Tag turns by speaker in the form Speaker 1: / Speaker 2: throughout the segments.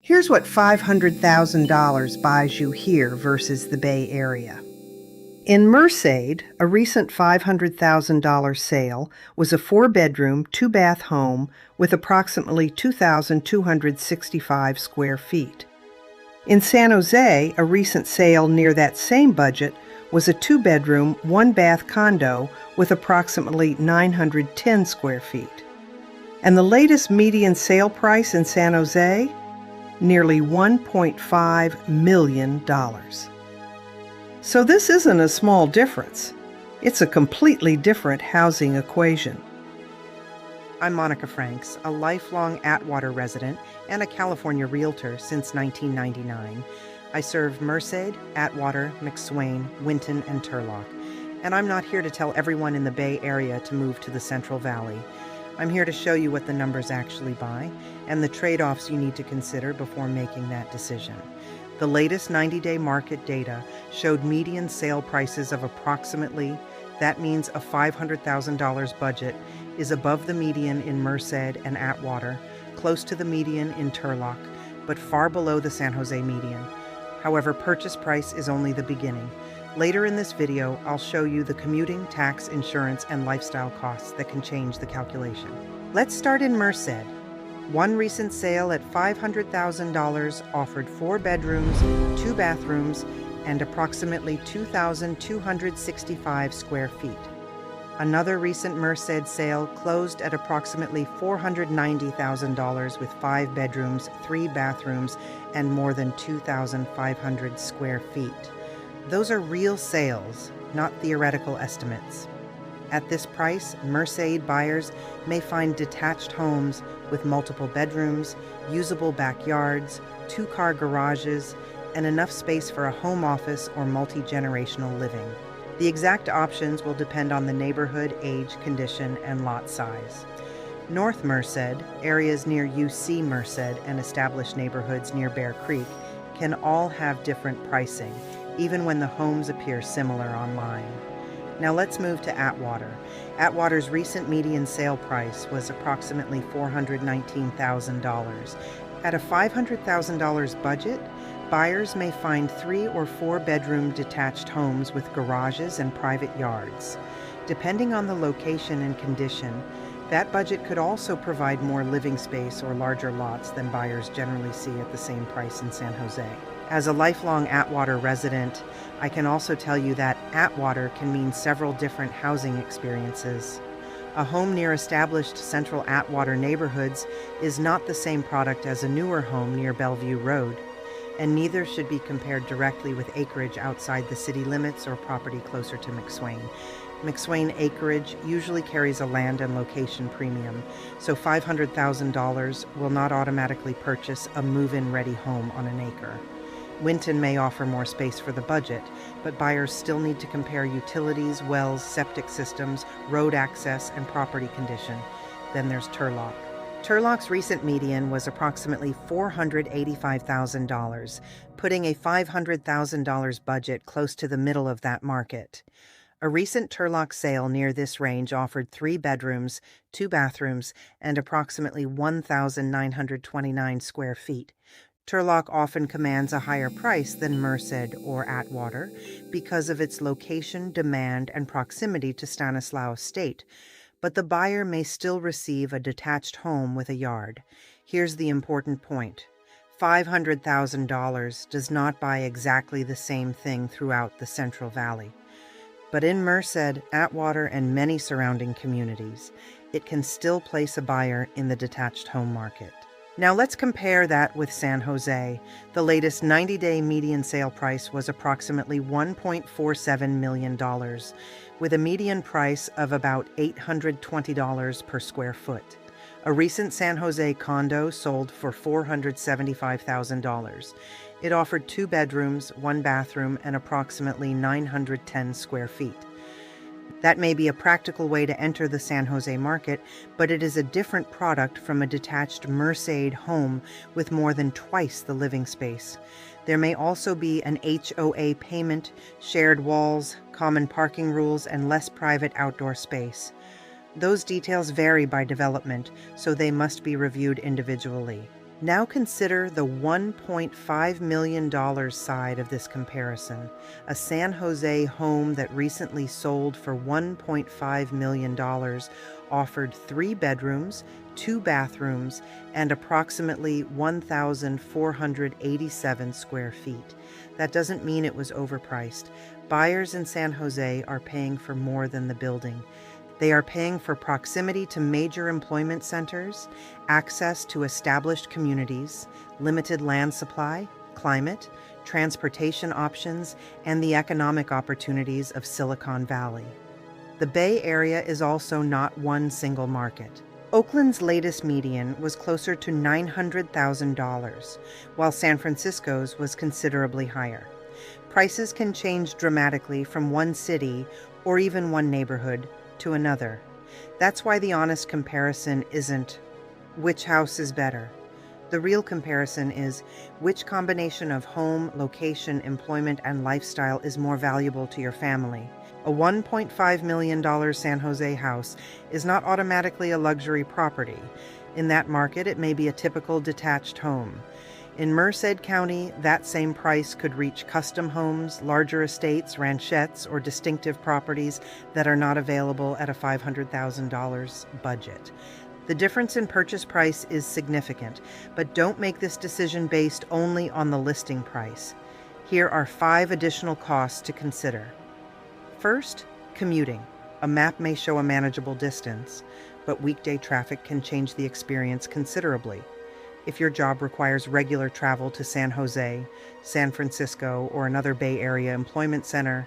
Speaker 1: Here's what $500,000 buys you here versus the Bay Area. In Merced, a recent $500,000 sale was a four-bedroom, two-bath home with approximately 2,265 square feet. In San Jose, a recent sale near that same budget was a two-bedroom, one-bath condo with approximately 910 square feet. And the latest median sale price in San Jose? Nearly $1.5 million. So this isn't a small difference. It's a completely different housing equation. I'm Monica Franks, a lifelong Atwater resident and a California Realtor since 1999. I serve Merced, Atwater, McSwain, Winton, and Turlock. And I'm not here to tell everyone in the Bay Area to move to the Central Valley. I'm here to show you what the numbers actually buy and the trade-offs you need to consider before making that decision. The latest 90-day market data showed median sale prices of approximately, that means a $500,000 budget, is above the median in Merced and Atwater, close to the median in Turlock, but far below the San Jose median. However, purchase price is only the beginning. Later in this video, I'll show you the commuting, tax, insurance, and lifestyle costs that can change the calculation. Let's start in Merced. One recent sale at $500,000 offered four bedrooms, two bathrooms, and approximately 2,265 square feet. Another recent Merced sale closed at approximately $490,000 with five bedrooms, three bathrooms, and more than 2,500 square feet. Those are real sales, not theoretical estimates. At this price, Merced buyers may find detached homes with multiple bedrooms, usable backyards, two-car garages, and enough space for a home office or multi-generational living. The exact options will depend on the neighborhood, age, condition, and lot size. North Merced, areas near UC Merced, and established neighborhoods near Bear Creek can all have different pricing, even when the homes appear similar online. Now let's move to Atwater. Atwater's recent median sale price was approximately $419,000. At a $500,000 budget, buyers may find three or four bedroom detached homes with garages and private yards. Depending on the location and condition, that budget could also provide more living space or larger lots than buyers generally see at the same price in San Jose. As a lifelong Atwater resident, I can also tell you that Atwater can mean several different housing experiences. A home near established central Atwater neighborhoods is not the same product as a newer home near Bellevue Road, and neither should be compared directly with acreage outside the city limits or property closer to McSwain. McSwain acreage usually carries a land and location premium, so $500,000 will not automatically purchase a move-in ready home on an acre. Winton may offer more space for the budget, but buyers still need to compare utilities, wells, septic systems, road access, and property condition. Then there's Turlock. Turlock's recent median was approximately $485,000, putting a $500,000 budget close to the middle of that market. A recent Turlock sale near this range offered three bedrooms, two bathrooms, and approximately 1,929 square feet. Turlock often commands a higher price than Merced or Atwater because of its location, demand, and proximity to Stanislaus State, but the buyer may still receive a detached home with a yard. Here's the important point. $500,000 does not buy exactly the same thing throughout the Central Valley. But in Merced, Atwater, and many surrounding communities, it can still place a buyer in the detached home market. Now let's compare that with San Jose. The latest 90-day median sale price was approximately $1.47 million, with a median price of about $820 per square foot. A recent San Jose condo sold for $475,000. It offered two bedrooms, one bathroom, and approximately 910 square feet. That may be a practical way to enter the San Jose market, but it is a different product from a detached Merced home with more than twice the living space. There may also be an HOA payment, shared walls, common parking rules, and less private outdoor space. Those details vary by development, so they must be reviewed individually. Now consider the $1.5 million side of this comparison. A San Jose home that recently sold for $1.5 million offered 3 bedrooms, 2 bathrooms, and approximately 1,487 square feet. That doesn't mean it was overpriced. Buyers in San Jose are paying for more than the building. They are paying for proximity to major employment centers, access to established communities, limited land supply, climate, transportation options, and the economic opportunities of Silicon Valley. The Bay Area is also not one single market. Oakland's latest median was closer to $900,000, while San Francisco's was considerably higher. Prices can change dramatically from one city or even one neighborhood to another. That's why the honest comparison isn't which house is better. The real comparison is which combination of home, location, employment, and lifestyle is more valuable to your family. A $1.5 million San Jose house is not automatically a luxury property. In that market, it may be a typical detached home. In Merced County, that same price could reach custom homes, larger estates, ranchettes, or distinctive properties that are not available at a $500,000 budget. The difference in purchase price is significant, but don't make this decision based only on the listing price. Here are 5 additional costs to consider. First, commuting. A map may show a manageable distance, but weekday traffic can change the experience considerably. If your job requires regular travel to San Jose, San Francisco, or another Bay Area employment center,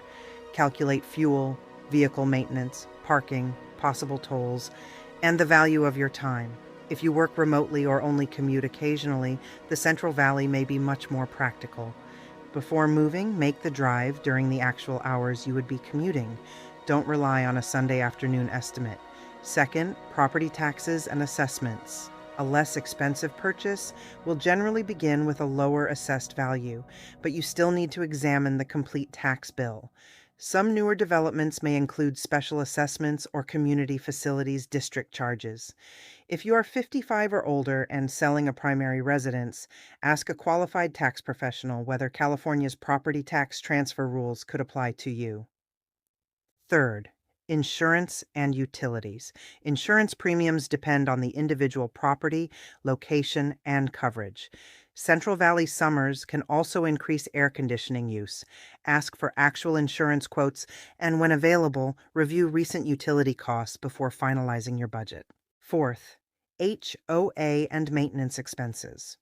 Speaker 1: calculate fuel, vehicle maintenance, parking, possible tolls, and the value of your time. If you work remotely or only commute occasionally, the Central Valley may be much more practical. Before moving, make the drive during the actual hours you would be commuting. Don't rely on a Sunday afternoon estimate. Second, property taxes and assessments. A less expensive purchase will generally begin with a lower assessed value, but you still need to examine the complete tax bill. Some newer developments may include special assessments or community facilities district charges. If you are 55 or older and selling a primary residence, ask a qualified tax professional whether California's property tax transfer rules could apply to you. Third, insurance and utilities. Insurance premiums depend on the individual property, location, and coverage. Central Valley summers can also increase air conditioning use. Ask for actual insurance quotes and, when available, review recent utility costs before finalizing your budget. Fourth, HOA and maintenance expenses.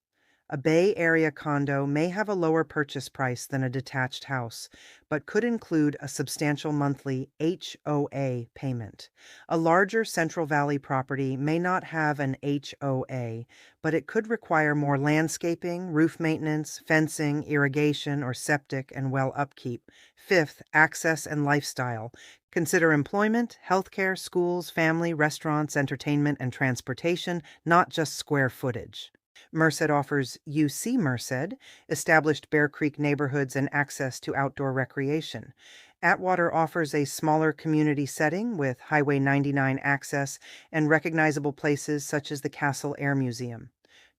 Speaker 1: A Bay Area condo may have a lower purchase price than a detached house, but could include a substantial monthly HOA payment. A larger Central Valley property may not have an HOA, but it could require more landscaping, roof maintenance, fencing, irrigation, or septic and well upkeep. Fifth, access and lifestyle. Consider employment, healthcare, schools, family, restaurants, entertainment, and transportation, not just square footage. Merced offers UC Merced, established Bear Creek neighborhoods and access to outdoor recreation. Atwater offers a smaller community setting with Highway 99 access and recognizable places such as the Castle Air Museum.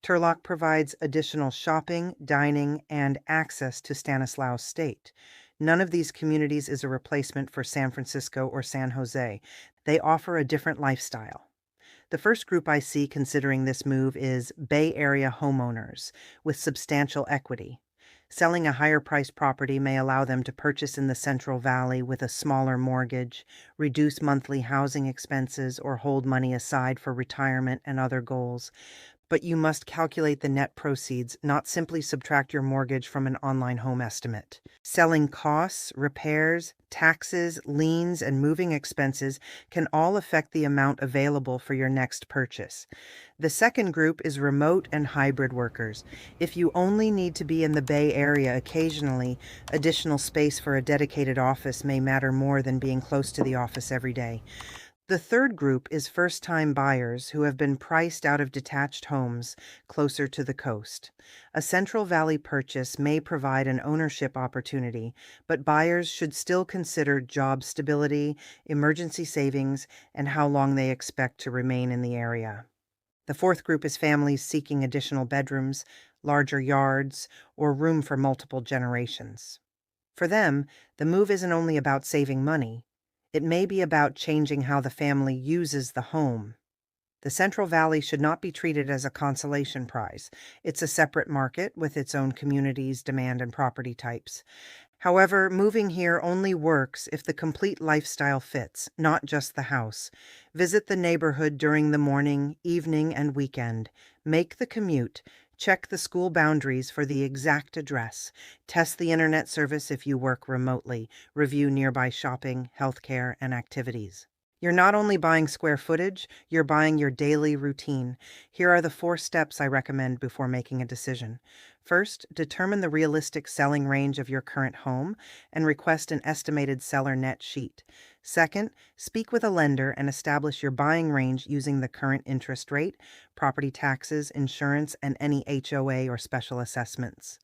Speaker 1: Turlock provides additional shopping, dining, and access to Stanislaus State. None of these communities is a replacement for San Francisco or San Jose. They offer a different lifestyle. The first group I see considering this move is Bay Area homeowners with substantial equity. Selling a higher priced property may allow them to purchase in the Central Valley with a smaller mortgage, reduce monthly housing expenses, or hold money aside for retirement and other goals. But you must calculate the net proceeds, not simply subtract your mortgage from an online home estimate. Selling costs, repairs, taxes, liens, and moving expenses can all affect the amount available for your next purchase. The second group is remote and hybrid workers. If you only need to be in the Bay Area occasionally, additional space for a dedicated office may matter more than being close to the office every day. The third group is first-time buyers who have been priced out of detached homes closer to the coast. A Central Valley purchase may provide an ownership opportunity, but buyers should still consider job stability, emergency savings, and how long they expect to remain in the area. The fourth group is families seeking additional bedrooms, larger yards, or room for multiple generations. For them, the move isn't only about saving money, it may be about changing how the family uses the home. The Central Valley should not be treated as a consolation prize. It's a separate market with its own communities, demand, and property types. However, moving here only works if the complete lifestyle fits, not just the house. Visit the neighborhood during the morning, evening, and weekend. Make the commute. Check the school boundaries for the exact address. Test the internet service if you work remotely. Review nearby shopping, healthcare, and activities. You're not only buying square footage, you're buying your daily routine. Here are the 4 steps I recommend before making a decision. First, determine the realistic selling range of your current home and request an estimated seller net sheet. Second, speak with a lender and establish your buying range using the current interest rate, property taxes, insurance, and any HOA or special assessments.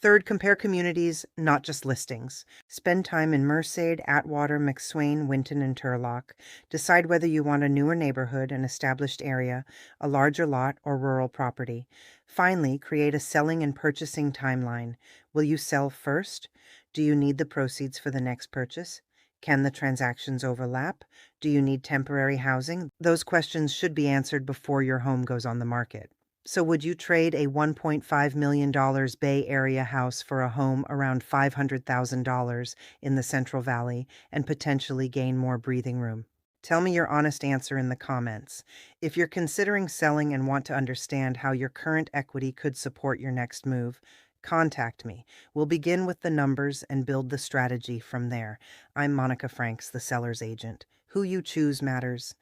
Speaker 1: Third, compare communities, not just listings. Spend time in Merced, Atwater, McSwain, Winton, and Turlock. Decide whether you want a newer neighborhood, an established area, a larger lot, or rural property. Finally, create a selling and purchasing timeline. Will you sell first? Do you need the proceeds for the next purchase? Can the transactions overlap? Do you need temporary housing? Those questions should be answered before your home goes on the market. So would you trade a $1.5 million Bay Area house for a home around $500,000 in the Central Valley and potentially gain more breathing room? Tell me your honest answer in the comments. If you're considering selling and want to understand how your current equity could support your next move, contact me. We'll begin with the numbers and build the strategy from there. I'm Monica Franks, the seller's agent. Who you choose matters.